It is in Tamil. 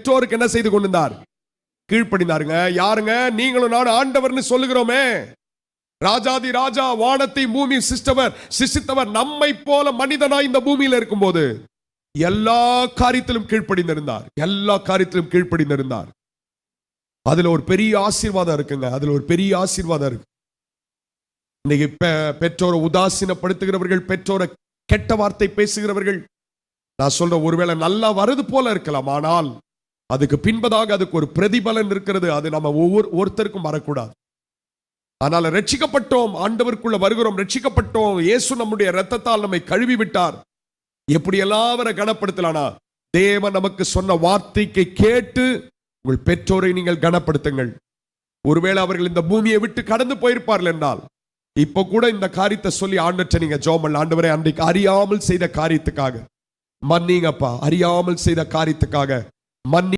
பெற்றோருக்கு என்ன செய்து கொண்டிருந்தார்? கீழ்ப்படிந்தாருங்க. யாருங்க? நீங்களும் நானும் ஆண்டவர்னு சொல்லுகிறோமே. ராஜாதி ராஜா வானத்தை பூமி சிருஷ்டித்தவர் நம்மை போல மனிதனாய் இந்த பூமியில இருக்கும்போது எல்லா காரியத்திலும் கீழ்ப்படிந்திருந்தார். எல்லா காரியத்திலும் கீழ்ப்படிந்திருந்தார். அதுல ஒரு பெரிய ஆசீர்வாதம் இருக்குங்க. அதுல ஒரு பெரிய ஆசீர்வாதம் இருக்கு. இன்னைக்கு பெற்றோரை உதாசீனப்படுத்துகிறவர்கள், பெற்றோரை கெட்ட வார்த்தை பேசுகிறவர்கள், நான் சொல்ற ஒருவேளை நல்லா வருது போல இருக்கலாம், ஆனால் அதுக்கு பின்பதாக அதுக்கு ஒரு பிரதிபலன் இருக்கிறது. அது நம்ம ஒருத்தருக்கும் வரக்கூடாது. ஆனால் ரட்சிக்கப்பட்டோம், ஆண்டவருக்குள்ள வருகிறோம், ரட்சிக்கப்பட்டோம், இயேசு நம்முடைய இரத்தத்தால் நம்மை கழுவி விட்டார். எப்படி எல்லாவரை கனப்படுத்தலானா? தேவன் நமக்கு சொன்ன வார்த்தைக்கு கேட்டு உங்கள் பெற்றோரை நீங்கள் கனப்படுத்துங்கள். ஒருவேளை அவர்கள் இந்த பூமியை விட்டு கடந்து போயிருப்பார்கள் என்றால் இப்ப கூட இந்த காரியத்தை சொல்லி ஆண்டவரை நீங்க ஜெபம் பண்ணலாம். ஆண்டவரே, அன்றைக்கு அறியாமல் செய்த காரியத்துக்காக மன்னிங்கப்பா, அறியாமல் செய்த காரியத்துக்காக மன்னி